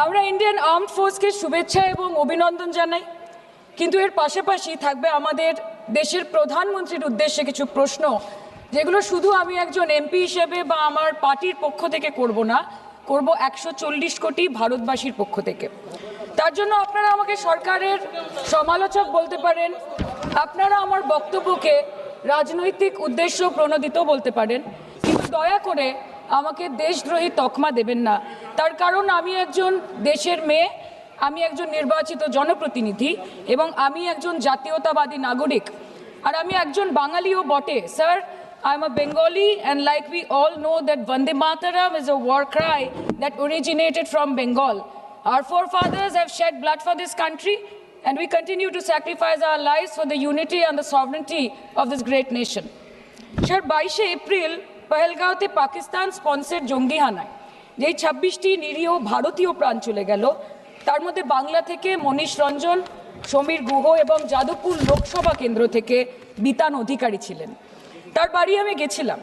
আমরা Indian armed ফোর্সকে শুভেচ্ছা এবং অভিনন্দন জানাই, কিন্তু এর পাশাপাশি থাকবে আমাদের দেশের প্রধানমন্ত্রীর উদ্দেশ্যে কিছু প্রশ্ন, যেগুলো শুধু আমি একজন এমপি হিসেবে বা আমার পার্টির পক্ষ থেকে করব না, করব 140 কোটি ভারতবাসীর পক্ষ থেকে। তার জন্য আপনারা আমাকে সরকারের সমালোচক বলতে পারেন, আপনারা আমার বক্তব্যকে রাজনৈতিক উদ্দেশ্য প্রণোদিত বলতে পারেন, কিন্তু দয়া করে আমাকে দেশদ্রোহী তকমা দেবেন না। তার কারণ আমি একজন দেশের মেয়ে, আমি একজন নির্বাচিত জনপ্রতিনিধি এবং আমি একজন জাতীয়তাবাদী নাগরিক, আর আমি একজন বাঙালিও বটে। Sir, I'm a Bengali, and like we all know that Vande Mataram is a war cry that originated from Bengal. Our forefathers have shed blood for this country, and we continue to sacrifice our lives for the unity and the sovereignty of this great nation. Sir, 22 April পহেলগাঁওতে Pakistan sponsored জঙ্গি হানায় যেই 26টি নিরীহ ভারতীয় প্রাণ চলে গেল, তার মধ্যে বাংলা থেকে মনীষ রঞ্জন, সমীর গুহ এবং যাদবপুর লোকসভা কেন্দ্র থেকে বিতান অধিকারী ছিলেন। তার বাড়ি আমি গেছিলাম।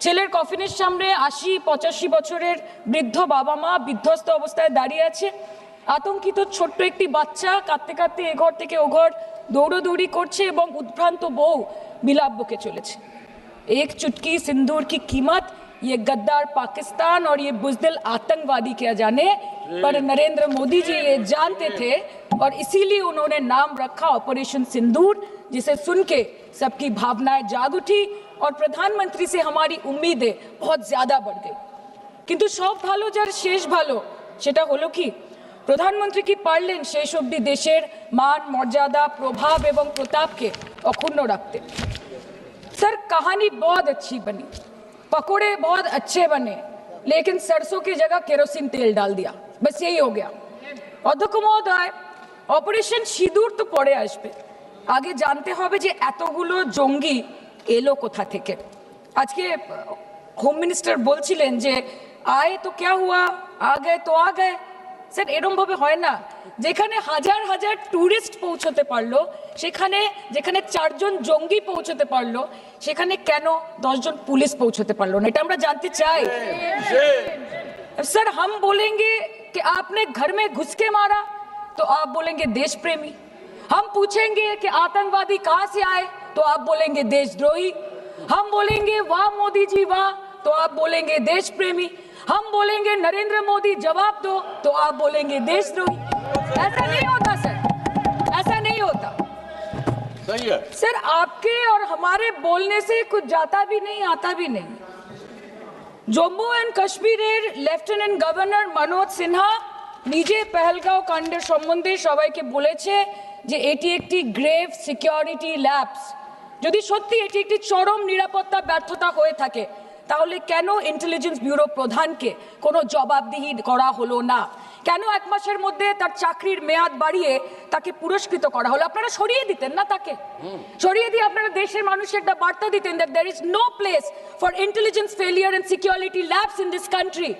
ছেলের কফিনের সামনে 80-85 বছরের বৃদ্ধ বাবা মা বিধ্বস্ত অবস্থায় দাঁড়িয়ে আছে। আতঙ্কিত ছোট্ট একটি বাচ্চা কাঁদতে কাঁদতে এ ঘর থেকে ও ঘর দৌড়োদৌড়ি করছে এবং উদ্ভ্রান্ত বউ বিলাপ বকে চলেছে। एक चुटकी सिंदूर की कीमत ये गद्दार पाकिस्तान और ये बुज़दिल आतंकवादी क्या जाने, पर नरेंद्र मोदी जी ये जानते थे और इसीलिए उन्होंने नाम रखा ऑपरेशन सिंदूर, जिसे सुन के सबकी भावनाएं जाग उठी और प्रधानमंत्री से हमारी उम्मीदें बहुत ज़्यादा बढ़ गई। किंतु सब भालो जार शेष भालो सेटा हलो कि प्रधानमंत्री की पारलेन शेष अब्दि देशेर मान मर्यादा प्रभाव एवं प्रताप के अक्षुण्ण रखते। सर, कहानी बहुत अच्छी बनी, पकोड़े बहुत अच्छे बने, लेकिन सरसों की जगह केरोसिन तेल डाल दिया, बस यही हो गया। अध्यक्ष महोदय, অপারেশন সিঁদুর তো পরে আসবে, আগে জানতে হবে যে এতগুলো জঙ্গি এলো কোথা থেকে। আজকে হোম মিনিস্টার বলছিলেন যে আয়ে তো ক্যা হুয়া, আ গয়ে তো আ গয়ে। স্যার, এরমভাবে হয় না। যেখানে হাজার হাজার ট্যুরিস্ট পৌঁছতে পারলো, সেখানে যেখানে 4 জন জঙ্গি পৌঁছতে পারলো, সেখানে কেন 10 জন পুলিশ পৌঁছতে পারলো না, এটা আমরা জানতে চাই। सर, हम बोलेंगे कि आपने घर में घुस के मारा तो आप बोलेंगे देश प्रेमी। हम पूछेंगे कि आतंकवादी कहां से आए तो आप बोलेंगे देशद्रोही। हम बोलेंगे वाह मोदी जी वाह तो आप बोलेंगे देश प्रेमी। हम बोलेंगे नरेंद्र मोदी जवाब दो तो आप बोलेंगे देशद्रोही। ऐसा नहीं होता सर, ऐसा नहीं होता। सही है सर, आपके और हमारे बोलने से कुछ जाता भी नहीं आता भी नहीं। জম্মু অ্যান্ড কাশ্মীরের লেফটেন্যান্ট গভর্নর মনোজ সিনহা নিজে পেহেলগাঁও কাণ্ডের সম্বন্ধে সবাইকে বলেছে যে এটি একটি গ্রেভ সিকিউরিটি ল্যাপস। যদি সত্যি এটি একটি চরম নিরাপত্তা ব্যর্থতা হয়ে থাকে, তাহলে কেন ইন্টেলিজেন্স ব্যুরো প্রধানকে কোনো জবাবদিহি করা হলো না? কেন 1 মাসের মধ্যে তার চাকরির মেয়াদ বাড়িয়ে তাকে পুরস্কৃত করা হলো? আপনারা সরিয়ে দিতেন না তাকে? সরিয়ে দিয়ে আপনারা দেশের মানুষের একটা বার্তা দিতেন that there is no place for intelligence failure and security lapse in this country,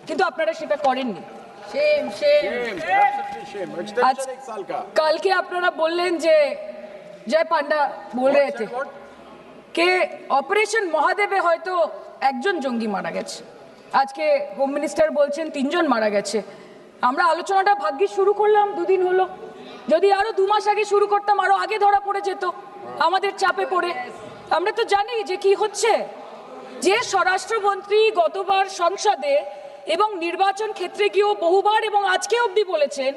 কিন্তু আপনারা সেটা করেননি। shame absolutely shame extension 1 साल का। কালকে আপনারা বললেন যে জয় পান্ডা বল रहे थे कि অপারেশন মহাদেবে হয়তো একজন জঙ্গি মারা গেছে, আজকে হোম মিনিস্টার বলছেন 3 জন মারা গেছে। আমরা আলোচনাটা ভাগ্যে শুরু করলাম 2 দিন হলো, যদি আরো 2 মাস আগে শুরু করতাম আরো আগে ধরা পড়ে যেত আমাদের চাপে পড়ে। আমরা তো জানি যে কি হচ্ছে, যে স্বরাষ্ট্রমন্ত্রী গতবার সংসদে এবং নির্বাচন ক্ষেত্রে গিয়েও বহুবার এবং আজকে অবধি বলেছেন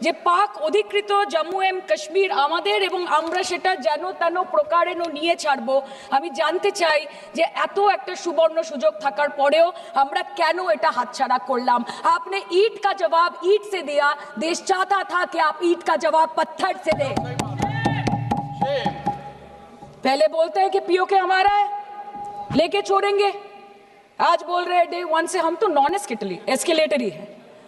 যে পাক অধিকৃত জম্মু এন্ড কাশ্মীর আমাদের এবং আমরা সেটা যেন তেন প্রকারেণ নিয়ে ছাড়বো। আমি জানতে চাই যে এত একটা সুবর্ণ সুযোগ থাকার পরেও আমরা কেন এটা হাতছাড়া করলাম? আপনি ईंट का जवाब ईंट से दिया, देश चाहता था कि आप ईंट का जवाब पत्थर से दें। पहले बोलते हैं कि पीओके हमारा है, लेके छोड़ेंगे, आज बोल रहे हैं डे 1 से हम तो नॉन एस्केलेटरी है,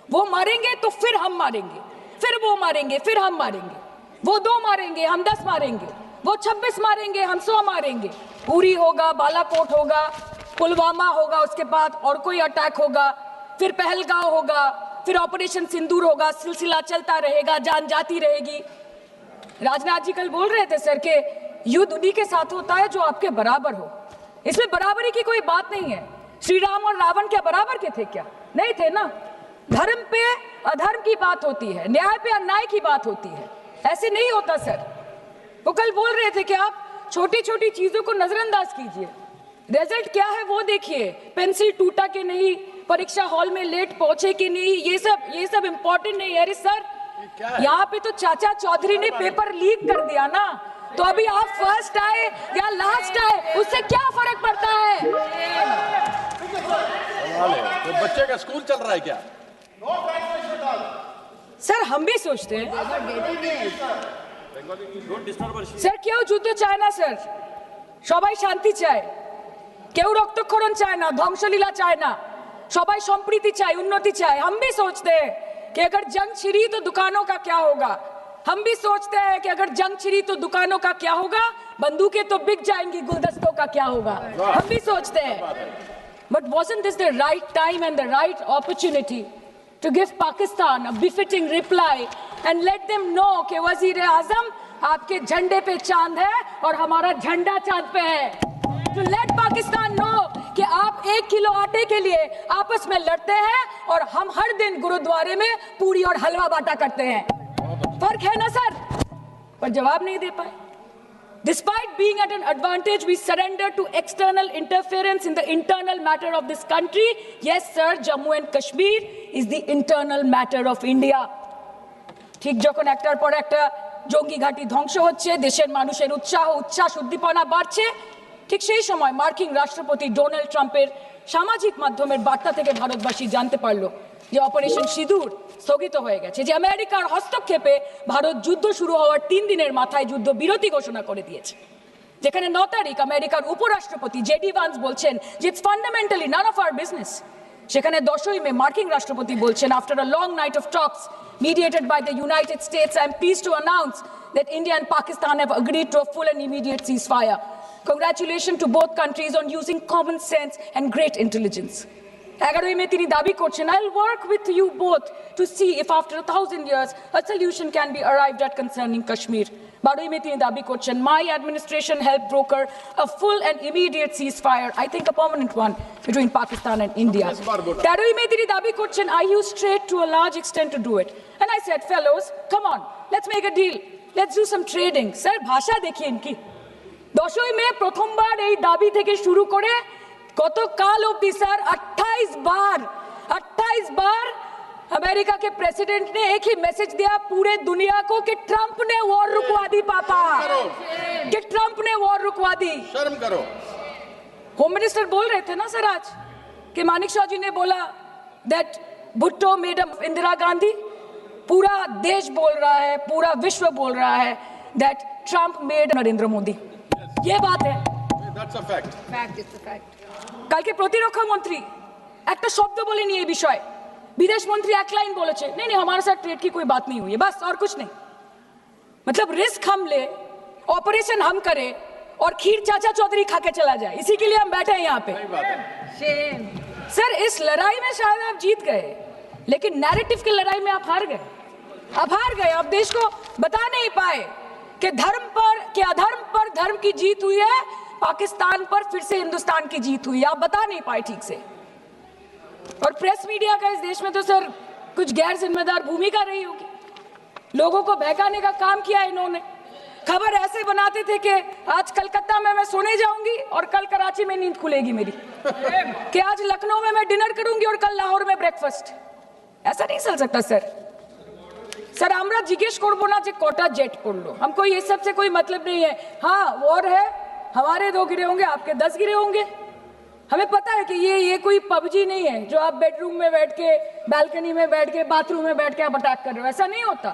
वो मारेंगे तो फिर हम मारेंगे, फिर वो मारेंगे, फिर हम मारेंगे, वो 2 मारेंगे हम 10 मारेंगे, वो 26 मारेंगे हम 100 मारेंगे। उरी होगा, बालाकोट होगा, पुलवामा होगा, उसके बाद और कोई अटैक होगा, फिर पहलगांव होगा, फिर ऑपरेशन सिंदूर होगा, सिलसिला चलता रहेगा, जान जाती रहेगी। राजनाथ जी कल बोल रहे थे सर के युद्ध उन्हीं के साथ होता है जो आपके बराबर हो। इसमें बराबरी की कोई बात नहीं है। श्री राम और रावण क्या बराबर के थे क्या? नहीं थे ना। धर्म पे अधर्म की बात होती है, न्याय पे अन्याय की बात होती है। ऐसे नहीं होता सर। वो कल बोल रहे थे कि आप छोटी छोटी चीजों को नजरअंदाज कीजिए, रिजल्ट क्या है वो देखिए, पेंसिल टूटा कि नहीं, परीक्षा हॉल में लेट पहुंचे कि नहीं, ये सब इंपॉर्टेंट नहीं है। अरे सर, यहाँ पे तो चाचा चौधरी ने पेपर लीक कर दिया ना, तो अभी आप फर्स्ट आए या लास्ट आए उससे क्या फर्क पड़ता है? तो बच्चे का स्कूल चल रहा है क्या? सर हम भी सोचते हैं স্যার, কেউ যুদ্ধ চায় না স্যার, সবাই শান্তি চায়, কেউ রক্তক্ষরণ চায় না, ধ্বংসলীলা চায় না, সবাই সম্প্রীতি চায়, উন্নতি চায়। हम भी सोचते हैं कि अगर जंग छिड़ी तो दुकानों का क्या होगा, हम भी सोचते हैं कि अगर जंग छिड़ी तो दुकानों का क्या होगा, बंदूकें तो बिक जाएंगी, गुलदस्तों का क्या होगा, हम भी सोचते हैं। But wasn't this the right time and the right opportunity to give Pakistan a befitting reply and let them know कि वजीर आजम आपके झंडे पे चांद है और हमारा झंडा चांद पे है। To let Pakistan know कि आप 1 किलो आटे के लिए आपस में लड़ते हैं और हम हर दिन गुरुद्वारे में पूरी और हलवा बांटा करते हैं। फर्क है ना सर? पर जवाब नहीं दे पाए। Despite being at an advantage, we surrender to external interference in the internal matter of this country. Yes, sir, Jammu and Kashmir is the internal matter of India. ঠিক যখন একটার পর একটা জঙ্গি ঘাঁটি ধ্বংস হচ্ছে, দেশের মানুষের উচ্ছ্বাস উদ্দীপনা বাড়ছে, ঠিক সেই সময় মার্কিন রাষ্ট্রপতি ডোনাল্ড ট্রাম্পের সামাজিক মাধ্যমের বার্তা থেকে ভারতবাসী জানতে পারলো যে অপারেশন সিঁদুর স্থগিত হয়ে গেছে, যে আমেরিকার হস্তক্ষেপে ভারত যুদ্ধ শুরু হওয়ার 3 দিনের মাথায় যুদ্ধ বিরতি ঘোষণা করে দিয়েছে। যেখানে 9 তারিখ আমেরিকার উপরাষ্ট্রপতি জেডি ভান্স বলছেন যে it's fundamentally none of our business, সেখানে 10ই মে মার্কিন রাষ্ট্রপতি বলছেন after a long night of talks mediated by the United States, I am pleased to announce that India and Pakistan have agreed to a full and immediate ceasefire. Congratulations to both countries on using common sense and great intelligence. 11ই মে তিনি দাবি করছেন, I'll work with you both to see if after 1000 years a solution can be arrived at concerning Kashmir. 12ই মে তিনি দাবি করছেন, my administration helped broker a full and immediate ceasefire, I think a permanent one, between Pakistan and India. 13ই মে তিনি দাবি করছেন, I used trade to a large extent to do it. And I said, fellows, come on, let's make a deal. Let's do some trading. Sir, ভাষা দেখিয়ে ইনকি। 10ই মে প্রথমবার এই দাবি থেকে শুরু করে গতকাল অবধি স্যার 28 बार अमेरिका के प्रेसिडेंट ने एक ही मैसेज दिया पूरे दुनिया को कि ट्रंप ने वॉर रुकवा दी पापा, कि ट्रंप ने वॉर रुकवा दी। शर्म करो। होम मिनिस्टर बोल रहे थे ना सर आज कि मानिक शाह जी ने बोला दैट भुट्टो मेड इंदिरा गांधी। पूरा देश बोल रहा है, पूरा विश्व बोल रहा है that Trump made Narendra Modi. ये बात है, That's a fact. Fact is the fact. কালকে প্রতিরক্ষা মন্ত্রী একটা শব্দ বলেনি এই বিষয়ে, विदेश मंत्री एक लाइन बोले नहीं नहीं हमारे साथ ट्रेड की कोई बात नहीं हुई है, बस और कुछ नहीं। मतलब रिस्क हम ले, ऑपरेशन हम करें और खीर चाचा चौधरी खा के चला जाए, इसी के लिए हम बैठे हैं यहाँ पे। Shame. सर इस लड़ाई में शायद आप जीत गए, लेकिन नैरेटिव की लड़ाई में आप हार गए। आप देश को बता नहीं पाए कि धर्म पर कि अधर्म पर धर्म की जीत हुई है, पाकिस्तान पर फिर से हिंदुस्तान की जीत हुई, आप बता नहीं पाए ठीक से। और प्रेस मीडिया का इस देश में तो सर कुछ गैर जिम्मेदार भूमिका रही होगी, लोगों को बहकाने का काम किया इन्होंने। खबर ऐसे बनाते थे कि आज कलकत्ता में मैं सोने जाऊंगी और कल कराची में नींद खुलेगी मेरी, कि आज लखनऊ में मैं डिनर करूंगी और कल लाहौर में ब्रेकफास्ट। ऐसा नहीं चल सकता सर। सर আমরা জিজ্ঞেস করব না যে কটা জেট পড়লো, हमको ये सब से कोई मतलब नहीं है। हाँ वॉर है, हमारे 2 गिरे होंगे, आपके 10 गिरे होंगे। हमें पता है कि ये कोई पबजी नहीं है जो आप बेडरूम में बैठ के, बालकनी में बैठ के, बाथरूम में बैठ के आप अटैक कर रहे हो, ऐसा नहीं होता।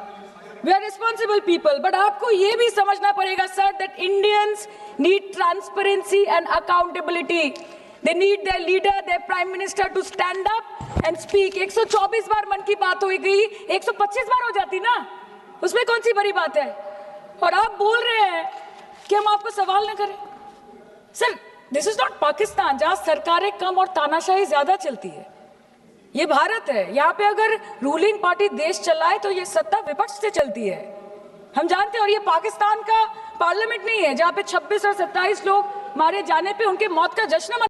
We are responsible people, but आपको ये भी समझना पड़ेगा sir that Indians need transparency and accountability. They need their leader, their prime minister to stand up and speak. 124 बार मन की बात हो गई, 125 बार हो जाती ना, उसमें कौन सी बड़ी बात है। और आप बोल रहे हैं कि हम आपको सवाल न करें। Sir this is not Pakistan जहां सरकारें कम और तानाशाही ज्यादा चलती है, ये भारत है। यहाँ पे अगर रूलिंग पार्टी देश चलाए तो ये सत्ता विपक्ष से चलती है, हम जानते हैं। और ये पाकिस्तान का पार्लियामेंट नहीं है जहाँ पे 26 और 27 लोग मारे जाने पे उनके मौत का जश्न